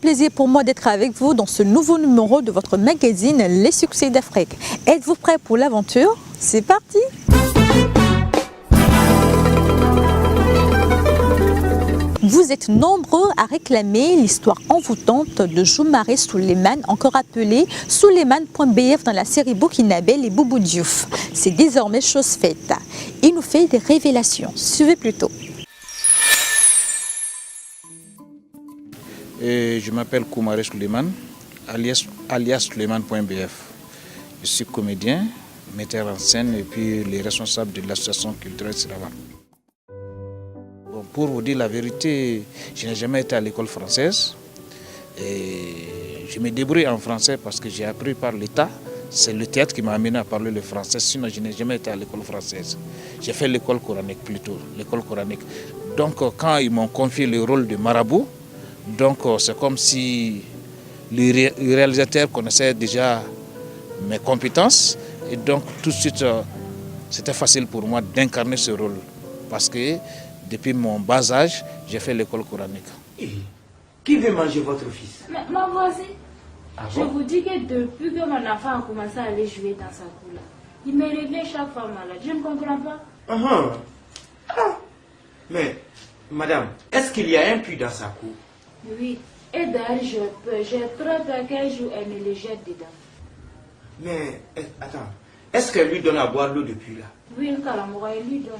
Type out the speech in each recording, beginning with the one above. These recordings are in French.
plaisir pour moi d'être avec vous dans ce nouveau numéro de votre magazine Les Succès d'Afrique. Êtes-vous prêts pour l'aventure? C'est parti! Vous êtes nombreux à réclamer l'histoire envoûtante de Soumaré Souleymane, encore appelé Souleymane.bf dans la série burkinabé Les Boubou Diouf. C'est désormais chose faite. Il nous fait des révélations. Suivez plutôt. Je m'appelle Soumaré Souleymane, alias Souleymane.bf. Je suis comédien, metteur en scène et puis le responsable de l'association culturelle Sirava. Bon, pour vous dire la vérité, je n'ai jamais été à l'école française. Et je me débrouille en français parce que j'ai appris par l'État. C'est le théâtre qui m'a amené à parler le français, sinon je n'ai jamais été à l'école française. J'ai fait l'école coranique plutôt, l'école coranique. Donc quand ils m'ont confié le rôle de marabout, donc c'est comme si le réalisateur connaissait déjà mes compétences. Et donc tout de suite, c'était facile pour moi d'incarner ce rôle. Parce que depuis mon bas âge, j'ai fait l'école coranique. Et qui veut manger votre fils? Ma voisine. Ah bon? Je vous dis que depuis que mon enfant a commencé à aller jouer dans sa cour, là, il me revient chaque fois malade. Je ne comprends pas. Mais, madame, est-ce qu'il y a un puits dans sa cour? Oui. Et d'ailleurs, j'ai très peur qu'un jour elle me le jette dedans. Mais, attends, est-ce qu'elle lui donne à boire l'eau depuis là? Oui, Kalamoura, elle lui donne.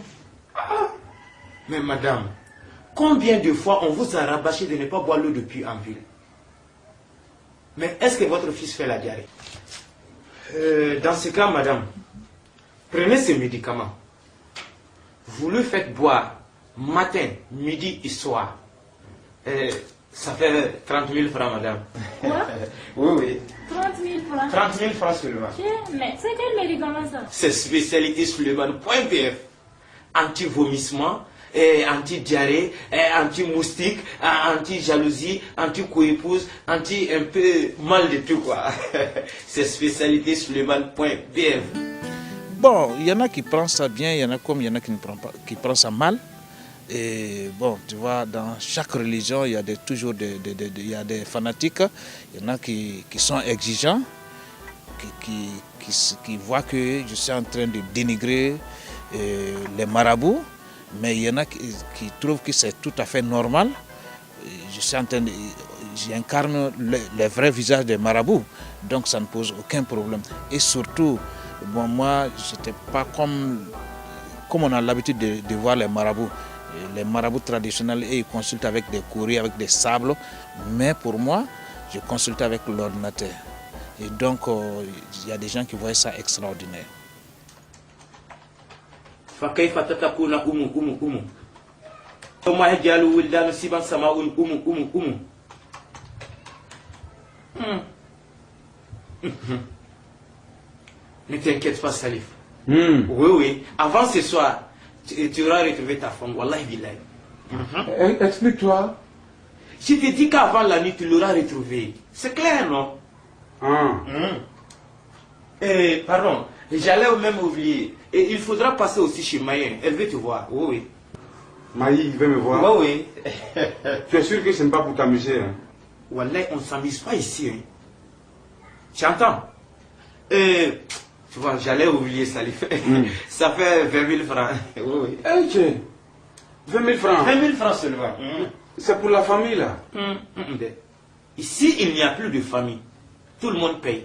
Mais madame, combien de fois on vous a rabâché de ne pas boire l'eau depuis en ville? Mais est-ce que votre fils fait la diarrhée? Dans ce cas, madame, prenez ces médicaments. Vous le faites boire matin, midi et soir. Ça fait 30 000 francs, madame. Quoi? Oui. 30 000 francs. 30 000 francs seulement. Tiens, mais c'est quel médicament ça? C'est spécialité Souleymane.bf. Anti-vomissement, anti-diarrhée, anti-moustique, anti-jalousie, anti-coépouse, un peu mal de tout quoi. C'est spécialité Souleymane.bf. Bon, il y en a qui prennent ça bien, il y en a qui ne prennent pas, qui prennent ça mal. Et bon, tu vois, dans chaque religion, il y a toujours il y a des fanatiques, il y en a qui sont exigeants, qui voient que je suis en train de dénigrer les marabouts, mais il y en a qui trouvent que c'est tout à fait normal. J'incarne le vrai visage des marabouts, donc ça ne pose aucun problème. Et surtout, bon, moi, je n'étais pas comme on a l'habitude de voir les marabouts. Les marabouts traditionnels, ils consultent avec des courriers, avec des sables, mais pour moi, je consulte avec l'ordinateur. Et donc, il y a des gens qui voient ça extraordinaire. Ne t'inquiète pas, Salif. Oui. Avant ce soir, tu auras retrouvé ta femme. Wallahi billahi. Explique-toi. Je te dis qu'avant la nuit, tu l'auras retrouvée. C'est clair, non? Pardon, j'allais même oublier. Et il faudra passer aussi chez Maïen. Elle veut te voir. Oui. Maï, il veut me voir? Oui. Tu es sûr que ce n'est pas pour t'amuser, hein? Wallahi, on ne s'amuse pas ici. Hein. Tu entends? Tu vois, j'allais oublier Salif. Ça fait 20 000 francs. Oui. Tiens, 20 000 francs. 20 000 francs seulement. C'est pour la famille, là. Ici, il n'y a plus de famille. Tout le monde paye.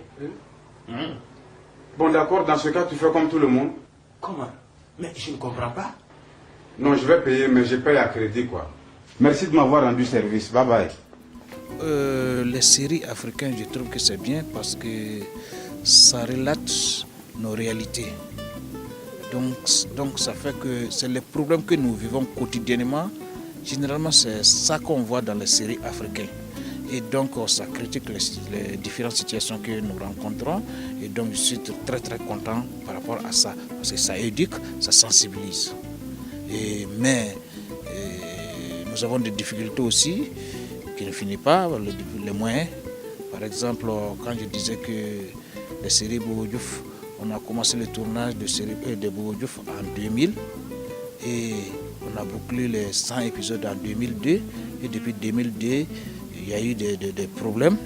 Bon, d'accord, dans ce cas, tu fais comme tout le monde. Comment? Mais je ne comprends pas. Non, je vais payer, mais je paye à crédit, quoi. Merci de m'avoir rendu service. Bye bye. Les séries africaines, je trouve que c'est bien parce que ça relate nos réalités. Donc ça fait que c'est les problèmes que nous vivons quotidiennement. Généralement, c'est ça qu'on voit dans les séries africaines. Et donc, ça critique les différentes situations que nous rencontrons. Et donc, je suis très content par rapport à ça. Parce que ça éduque, ça sensibilise. Mais nous avons des difficultés aussi qui ne finissent pas, les moyens. Par exemple, quand je disais que les séries Boubou Diouf, on a commencé le tournage de Boubou Diouf en 2000 et on a bouclé les 100 épisodes en 2002 et depuis 2002, il y a eu des problèmes,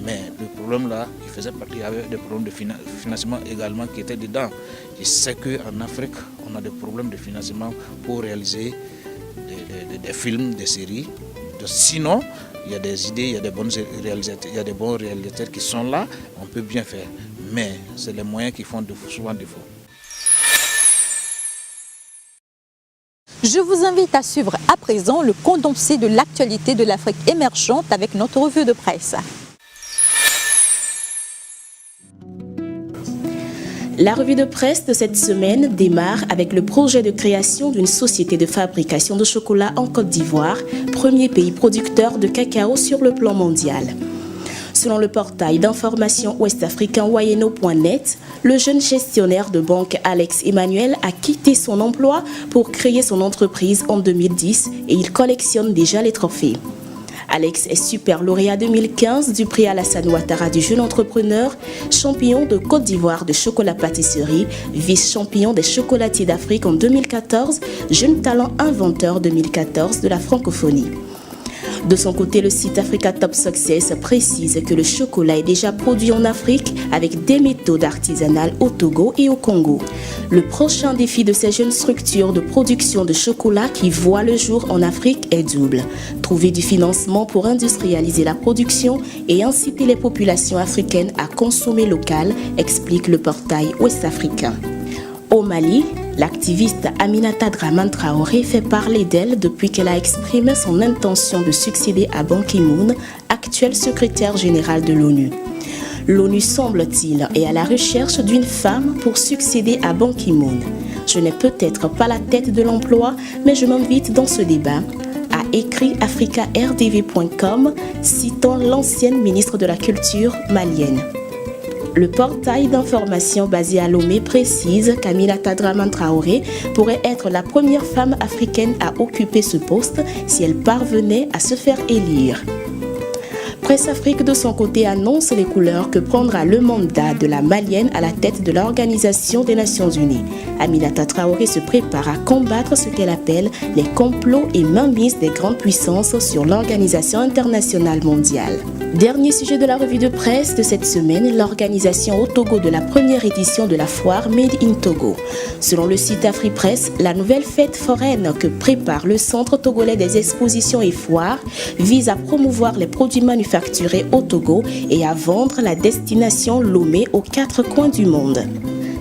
mais le problème là, il faisait partie, il y avait des problèmes de financement également qui étaient dedans. Je sais qu'en Afrique, on a des problèmes de financement pour réaliser des films, des séries. Sinon, il y a des idées, il y a des bons réalisateurs qui sont là, on peut bien faire. Mais c'est les moyens qui font souvent défaut. Je vous invite à suivre à présent le condensé de l'actualité de l'Afrique émergente avec notre revue de presse. La revue de presse de cette semaine démarre avec le projet de création d'une société de fabrication de chocolat en Côte d'Ivoire, premier pays producteur de cacao sur le plan mondial. Selon le portail d'information ouest-africain Wayeno.net, le jeune gestionnaire de banque Alex Emmanuel a quitté son emploi pour créer son entreprise en 2010 et il collectionne déjà les trophées. Alex est super lauréat 2015 du prix Alassane Ouattara du jeune entrepreneur, champion de Côte d'Ivoire de chocolat-pâtisserie, vice-champion des chocolatiers d'Afrique en 2014, jeune talent inventeur 2014 de la francophonie. De son côté, le site Africa Top Success précise que le chocolat est déjà produit en Afrique avec des méthodes artisanales au Togo et au Congo. Le prochain défi de ces jeunes structures de production de chocolat qui voient le jour en Afrique est double. Trouver du financement pour industrialiser la production et inciter les populations africaines à consommer local, explique le portail ouest-africain. Au Mali, l'activiste Aminata Dramane Traoré fait parler d'elle depuis qu'elle a exprimé son intention de succéder à Ban Ki-moon, actuel secrétaire général de l'ONU. L'ONU, semble-t-il, est à la recherche d'une femme pour succéder à Ban Ki-moon. Je n'ai peut-être pas la tête de l'emploi, mais je m'invite dans ce débat, a écrit africardv.com, citant l'ancienne ministre de la Culture malienne. Le portail d'information basé à Lomé précise qu'Aminata Dramane Traoré pourrait être la première femme africaine à occuper ce poste si elle parvenait à se faire élire. Presse Afrique, de son côté, annonce les couleurs que prendra le mandat de la Malienne à la tête de l'Organisation des Nations Unies. Aminata Traoré se prépare à combattre ce qu'elle appelle les complots et mainmises des grandes puissances sur l'Organisation internationale mondiale. Dernier sujet de la revue de presse de cette semaine, l'organisation au Togo de la première édition de la foire Made in Togo. Selon le site AfriPresse, la nouvelle fête foraine que prépare le Centre togolais des expositions et foires vise à promouvoir les produits manufacturés au Togo et à vendre la destination Lomé aux 4 coins du monde.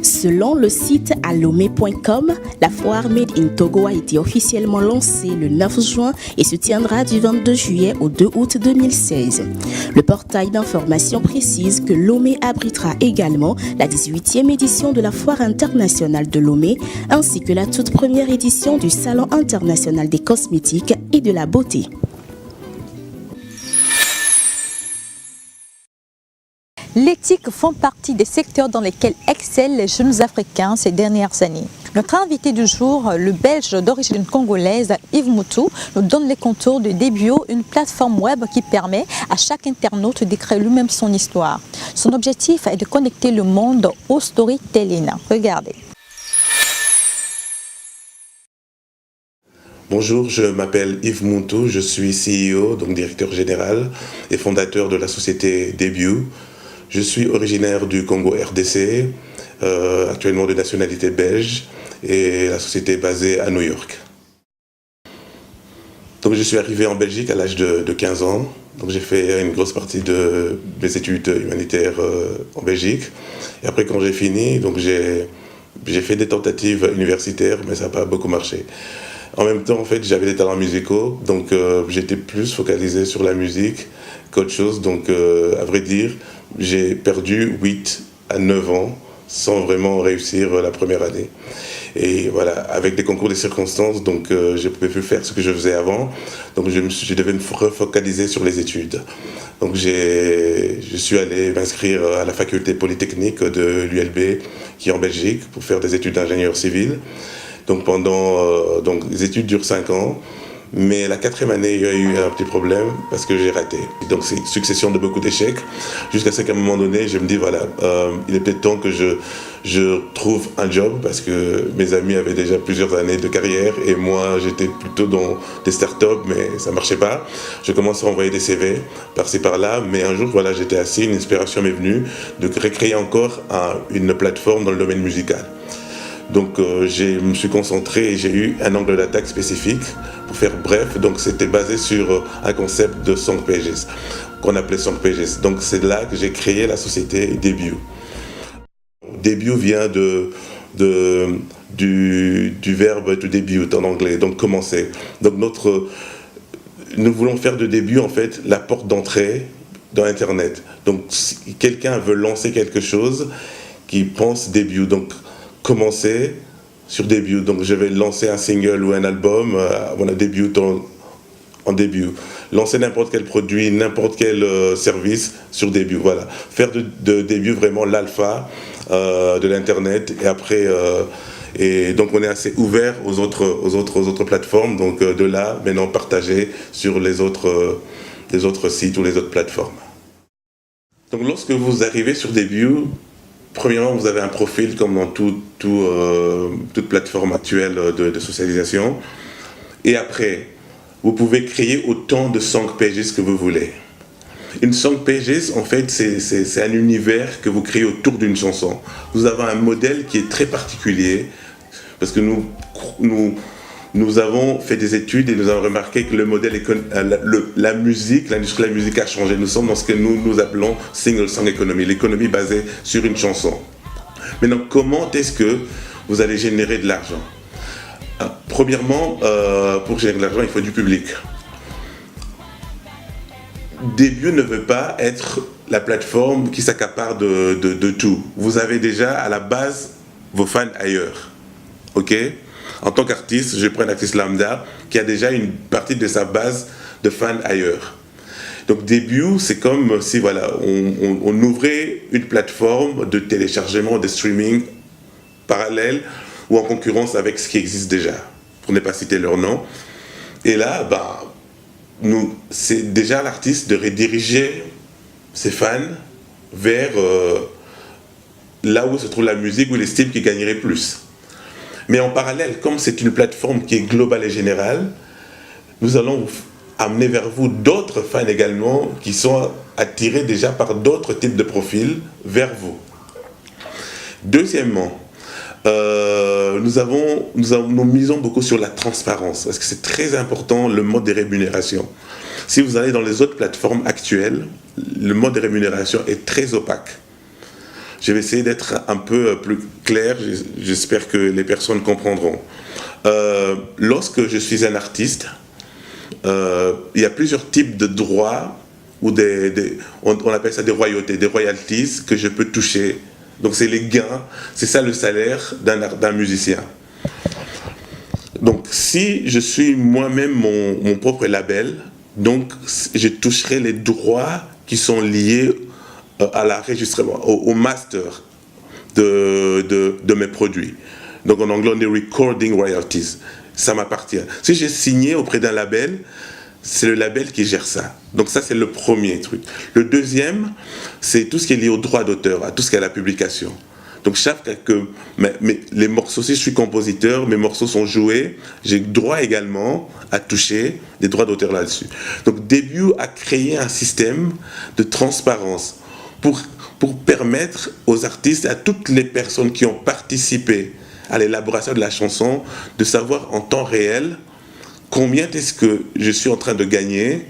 Selon le site alomé.com, la foire Made in Togo a été officiellement lancée le 9 juin et se tiendra du 22 juillet au 2 août 2016. Le portail d'information précise que Lomé abritera également la 18e édition de la foire internationale de Lomé ainsi que la toute première édition du Salon international des cosmétiques et de la beauté. L'éthique font partie des secteurs dans lesquels excellent les jeunes Africains ces dernières années. Notre invité du jour, le Belge d'origine congolaise Yves Moutou, nous donne les contours de Debio, une plateforme web qui permet à chaque internaute d'écrire lui-même son histoire. Son objectif est de connecter le monde au storytelling. Regardez. Bonjour, je m'appelle Yves Moutou, je suis CEO, donc directeur général et fondateur de la société Debio. Je suis originaire du Congo RDC, actuellement de nationalité belge, et la société est basée à New York. Donc je suis arrivé en Belgique à l'âge de 15 ans. Donc j'ai fait une grosse partie de mes études humanitaires en Belgique. Et après quand j'ai fini, donc j'ai fait des tentatives universitaires, mais ça n'a pas beaucoup marché. En même temps, en fait, j'avais des talents musicaux, donc j'étais plus focalisé sur la musique qu'autre chose. Donc à vrai dire, j'ai perdu 8 à 9 ans sans vraiment réussir la première année. Et voilà, avec des concours de circonstances, donc je ne pouvais plus faire ce que je faisais avant. Donc je devais me refocaliser sur les études. Donc je suis allé m'inscrire à la faculté polytechnique de l'ULB, qui est en Belgique, pour faire des études d'ingénieur civil. Donc pendant les études durent 5 ans. Mais la 4e année, il y a eu un petit problème parce que j'ai raté. Donc c'est une succession de beaucoup d'échecs. Jusqu'à ce qu'à un moment donné, je me dis, voilà, il est peut-être temps que je trouve un job parce que mes amis avaient déjà plusieurs années de carrière et moi, j'étais plutôt dans des startups, mais ça ne marchait pas. Je commence à envoyer des CV par-ci par-là, mais un jour, voilà, j'étais assis, une inspiration m'est venue de recréer encore une plateforme dans le domaine musical. Donc je me suis concentré et j'ai eu un angle d'attaque spécifique pour faire bref. Donc c'était basé sur un concept de Song Pages qu'on appelait Song Pages. Donc c'est là que j'ai créé la société Debut. Debut vient du verbe to debut en anglais, donc commencer. Donc nous voulons faire de Debut en fait la porte d'entrée dans Internet. Donc si quelqu'un veut lancer quelque chose, qui pense Debut. Donc commencer sur Debut. Donc je vais lancer un single ou un album, on a Debut en Debut. Lancer n'importe quel produit, n'importe quel service sur Debut. Voilà. Faire de Debut vraiment l'alpha de l'Internet. Et après, et donc on est assez ouvert aux autres plateformes. Donc de là, maintenant partager sur les autres sites ou les autres plateformes. Donc lorsque vous arrivez sur Debut, premièrement, vous avez un profil comme dans toute plateforme actuelle de socialisation. Et après, vous pouvez créer autant de song pages que vous voulez. Une song pages, en fait, c'est un univers que vous créez autour d'une chanson. Vous avez un modèle qui est très particulier parce que nous avons fait des études et nous avons remarqué que le modèle, la musique, l'industrie de la musique a changé. Nous sommes dans ce que nous appelons single song economy, l'économie basée sur une chanson. Maintenant, comment est-ce que vous allez générer de l'argent ? Premièrement, pour générer de l'argent, il faut du public. Debut ne veut pas être la plateforme qui s'accapare de tout. Vous avez déjà à la base vos fans ailleurs. Ok ? En tant qu'artiste, je prends un artiste lambda qui a déjà une partie de sa base de fans ailleurs. Donc Debut, c'est comme si voilà, on ouvrait une plateforme de téléchargement, de streaming parallèle ou en concurrence avec ce qui existe déjà, pour ne pas citer leur nom. Et là, c'est déjà l'artiste de rediriger ses fans vers là où se trouve la musique ou les styles qui gagneraient plus. Mais en parallèle, comme c'est une plateforme qui est globale et générale, nous allons amener vers vous d'autres fans également qui sont attirés déjà par d'autres types de profils vers vous. Deuxièmement, nous misons beaucoup sur la transparence parce que c'est très important le mode de rémunération. Si vous allez dans les autres plateformes actuelles, le mode de rémunération est très opaque. Je vais essayer d'être un peu plus clair, j'espère que les personnes comprendront. Lorsque je suis un artiste, il y a plusieurs types de droits, ou on appelle ça des royautés, des royalties que je peux toucher. Donc c'est les gains, c'est ça le salaire d'un musicien. Donc si je suis moi-même mon propre label, donc je toucherai les droits qui sont liés à l'enregistrement, au master de mes produits. Donc en anglais on dit recording royalties, ça m'appartient. Si j'ai signé auprès d'un label, c'est le label qui gère ça. Donc ça c'est le premier truc. Le deuxième, c'est tout ce qui est lié au droit d'auteur, à tout ce qui est à la publication. Donc les morceaux, si je suis compositeur, mes morceaux sont joués, j'ai droit également à toucher des droits d'auteur là-dessus. Donc Debut a créé un système de transparence pour permettre aux artistes, à toutes les personnes qui ont participé à l'élaboration de la chanson, de savoir en temps réel combien est-ce que je suis en train de gagner,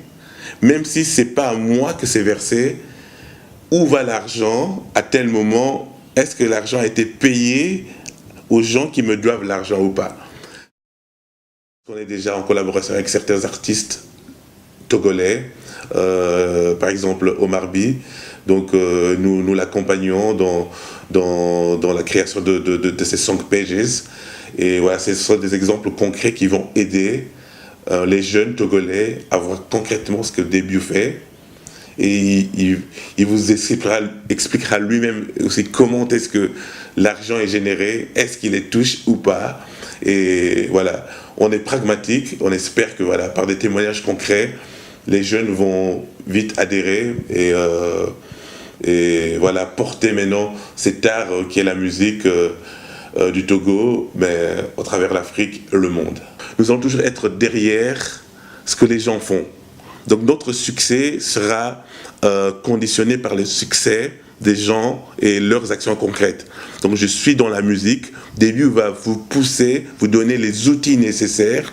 même si ce n'est pas à moi que c'est versé, où va l'argent, à tel moment, est-ce que l'argent a été payé aux gens qui me doivent l'argent ou pas. On est déjà en collaboration avec certains artistes togolais, par exemple Omar By, donc nous l'accompagnons dans la création de ces song pages, et voilà, ce sont des exemples concrets qui vont aider les jeunes Togolais à voir concrètement ce que Debut fait, et il vous expliquera lui-même aussi comment est-ce que l'argent est généré, est-ce qu'il les touche ou pas, et voilà, on est pragmatique, on espère que voilà, par des témoignages concrets, les jeunes vont vite adhérer et voilà, porter maintenant cet art qui est la musique du Togo, mais au travers l'Afrique et le monde. Nous allons toujours être derrière ce que les gens font. Donc notre succès sera conditionné par le succès des gens et leurs actions concrètes. Donc je suis dans la musique, Début va vous pousser, vous donner les outils nécessaires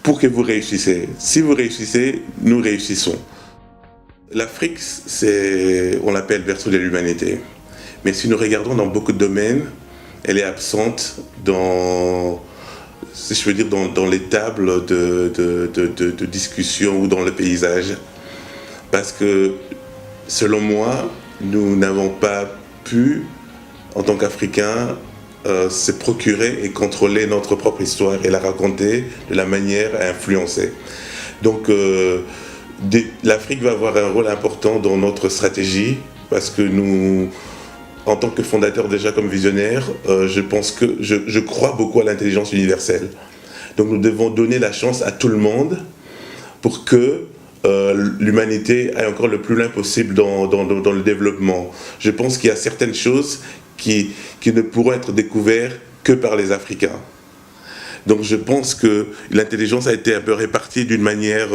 pour que vous réussissiez. Si vous réussissez, nous réussissons. L'Afrique, on l'appelle berceau de l'humanité. Mais si nous regardons dans beaucoup de domaines, elle est absente dans, si je veux dire, dans les tables de discussion ou dans le paysage. Parce que, selon moi, nous n'avons pas pu, en tant qu'Africains, se procurer et contrôler notre propre histoire et la raconter de la manière à influencer. Donc, l'Afrique va avoir un rôle important dans notre stratégie parce que nous, en tant que fondateur déjà comme visionnaire, je crois beaucoup à l'intelligence universelle. Donc nous devons donner la chance à tout le monde pour que l'humanité aille encore le plus loin possible dans le développement. Je pense qu'il y a certaines choses qui ne pourront être découvertes que par les Africains. Donc je pense que l'intelligence a été un peu répartie d'une manière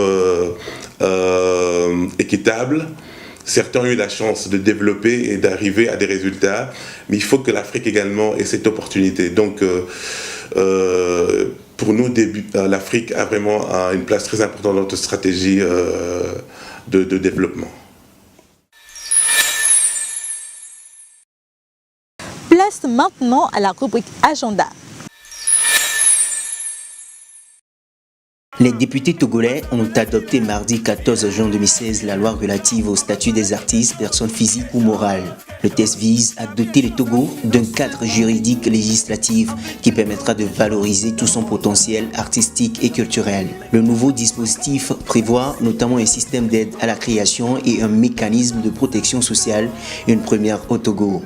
équitable. Certains ont eu la chance de développer et d'arriver à des résultats, mais il faut que l'Afrique également ait cette opportunité. Donc pour nous, l'Afrique a vraiment une place très importante dans notre stratégie de développement. Place maintenant à la rubrique Agenda. Les députés togolais ont adopté mardi 14 juin 2016 la loi relative au statut des artistes, personnes physiques ou morales. Le texte vise à doter le Togo d'un cadre juridique législatif qui permettra de valoriser tout son potentiel artistique et culturel. Le nouveau dispositif prévoit notamment un système d'aide à la création et un mécanisme de protection sociale, une première au Togo.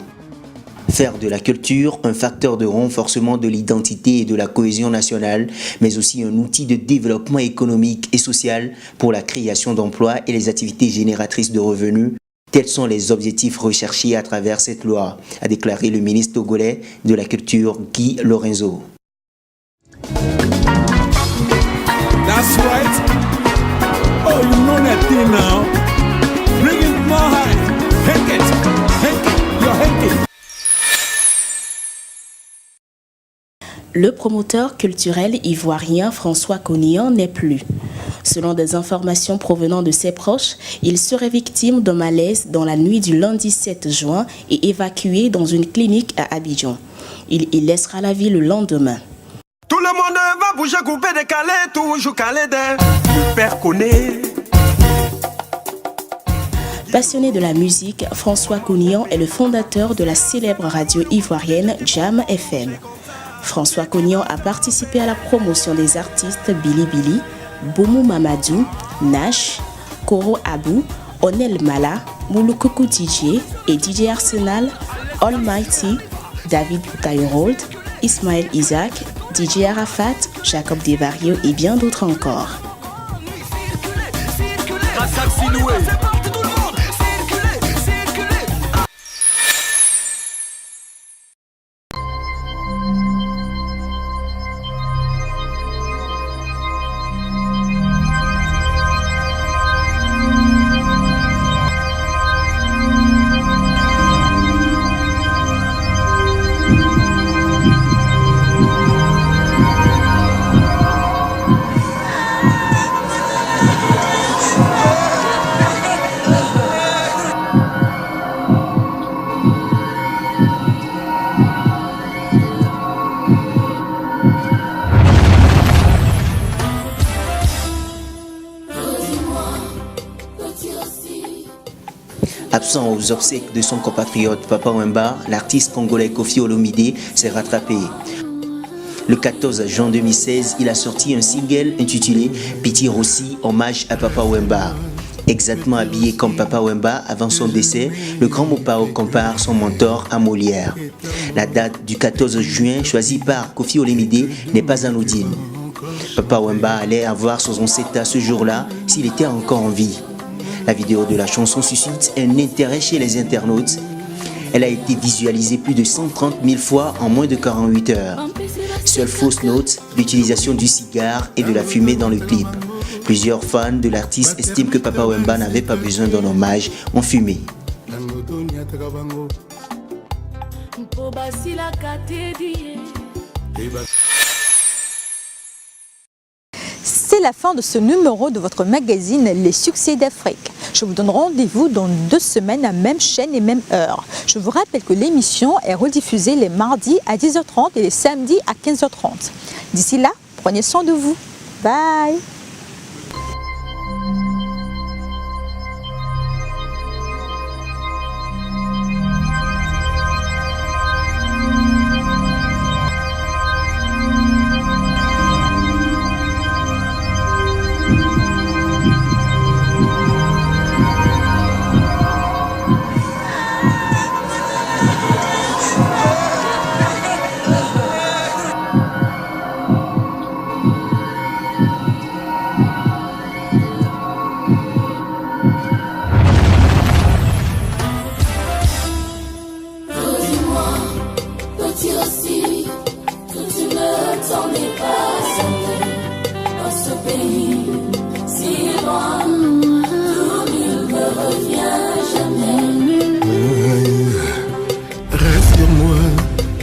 Faire de la culture un facteur de renforcement de l'identité et de la cohésion nationale, mais aussi un outil de développement économique et social pour la création d'emplois et les activités génératrices de revenus. Tels sont les objectifs recherchés à travers cette loi, a déclaré le ministre togolais de la Culture, Guy Lorenzo. That's right. Oh, you know that thing now. Bring it more high. Hank it. You're hanking. Le promoteur culturel ivoirien François Cognian n'est plus. Selon des informations provenant de ses proches, il serait victime d'un malaise dans la nuit du lundi 7 juin et évacué dans une clinique à Abidjan. Il y laissera la vie le lendemain. Tout le monde va bouger, couper, décaler, toujours caler des père connaît. Passionné de la musique, François Cognian est le fondateur de la célèbre radio ivoirienne Jam FM. François Cognian a participé à la promotion des artistes Billy Billy, Boumou Mamadou, Nash, Koro Abou, Onel Mala, Mouloukoukou DJ et DJ Arsenal, Almighty, David Tayorold, Ismaël Isaac, DJ Arafat, Jacob Devario et bien d'autres encore. Absent aux obsèques de son compatriote Papa Wemba, l'artiste congolais Koffi Olomide s'est rattrapé. Le 14 juin 2016, il a sorti un single intitulé Piti Rossi, hommage à Papa Wemba. Exactement habillé comme Papa Wemba avant son décès, le grand Mopao compare son mentor à Molière. La date du 14 juin choisie par Koffi Olomide n'est pas anodine. Papa Wemba allait avoir 67 ans ce jour-là s'il était encore en vie. La vidéo de la chanson suscite un intérêt chez les internautes. Elle a été visualisée plus de 130 000 fois en moins de 48 heures. Seule fausse note, l'utilisation du cigare et de la fumée dans le clip. Plusieurs fans de l'artiste estiment que Papa Wemba n'avait pas besoin d'un hommage en fumée. C'est la fin de ce numéro de votre magazine Les Succès d'Afrique. Je vous donne rendez-vous dans 2 semaines à même chaîne et même heure. Je vous rappelle que l'émission est rediffusée les mardis à 10h30 et les samedis à 15h30. D'ici là, prenez soin de vous. Bye!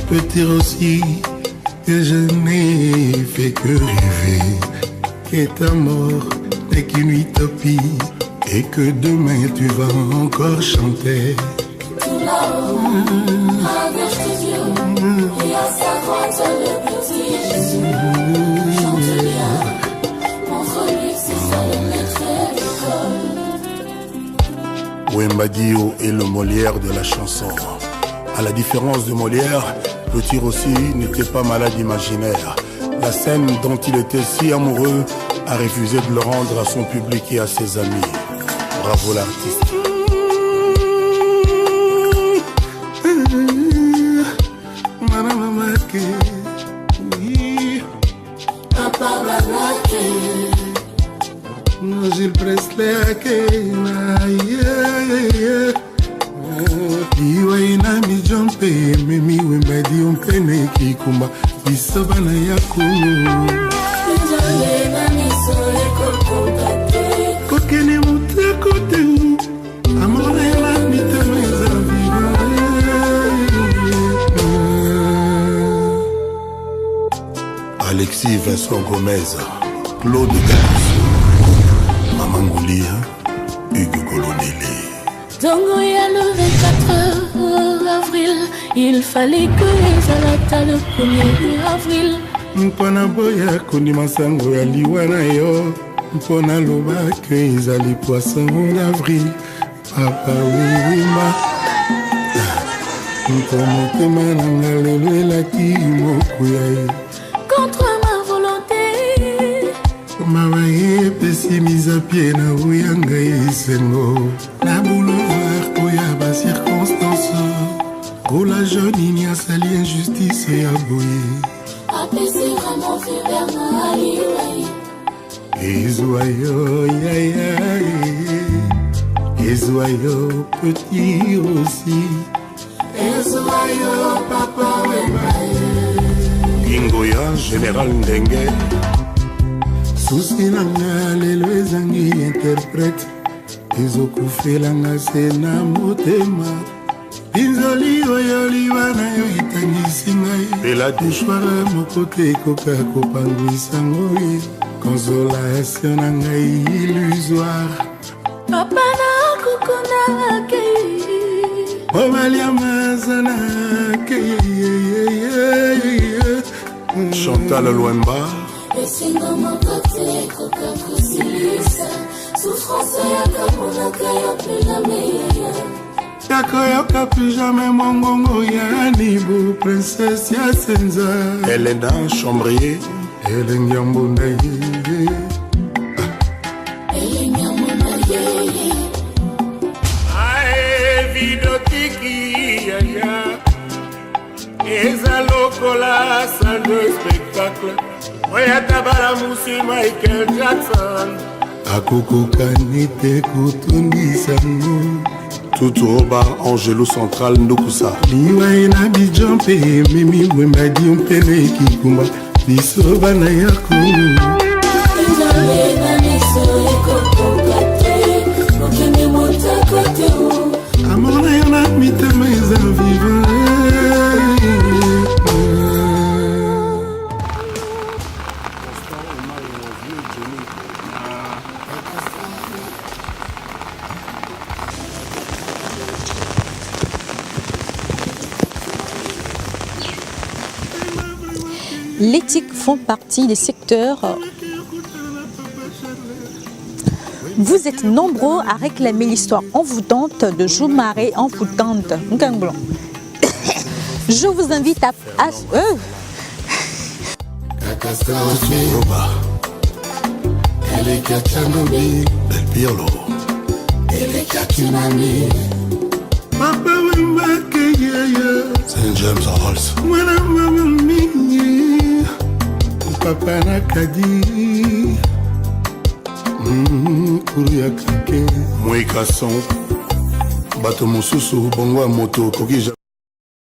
Peut-être aussi que je n'ai fait que rêver, que ta mort n'est qu'une utopie et que demain tu vas encore chanter. Tout là-haut, à gauche des yeux, et à sa droite le petit Jésus. Chante bien, montre-lui que c'est ça le maître d'école. Wemba Dio est le Molière de la chanson. À la différence de Molière, Petit Rossi n'était pas malade imaginaire. La scène dont il était si amoureux a refusé de le rendre à son public et à ses amis. Bravo l'artiste. Gilles Presley, Iwaina mi jompe mimi Wemba Dio mpene kikumba bisabana yakunu kokene muteko teu amorela mitemeza Alexis Vincent Gomez, Claude Gassou, Maman Goulia, Hugo Colonelli. Dongo ya le 24 avril, il fallait que les alata le 1er avril. Mpona boya kondima sango ya liwa na yo, mpona loba que ezali poisson d'avril. Papa Wemba, motema nanga lelo elaki mokuya ye. Contre ma volonté, mawaye epesi mise à pied na oyanga esengo na boulevard oya ba circonstance rola jeune igna sali injustice et aboye apaiser vraiment vers ma aliwaye ezoyo yaya ezoyo petit aussi ezoyo papa Wemba Ingoya général Ndenge susi nanga lelo ezangi interprète ezokufelanga se na motema binzoli oyo liwa na yo etangisi ngai pela deshwara moko te ekoka kopangwisango ye consolation na ngai illusoire papa na kokona kei obalia mazana kei Chantal Wemba esinga mokote koka kosilisa souffrance yakamonaka yo mpe na meya yakoyoka plus jamais mongongo ya nibu princesse ya senza Elena Chambrier elengi ya mbunda yeye elengi ya mbunda yeye ae vidotiki yaya eza lokola salle de spectacle Michael Jackson Akokokanite kutundisango Tutuoba Angelo Central Ndokusa Liwa ena bijampe Mimi wembadi umpele kikumba Bisoba na yako Amona yana mitema eza vivant L'éthique font partie des secteurs. Vous êtes nombreux à réclamer l'histoire envoûtante de Joumaré envoûtante. Je vous invite à... Saint James Rolls Papa Nakadi Kouria Kake Mweka son Bato Mosusu Bongwa Moto Kokija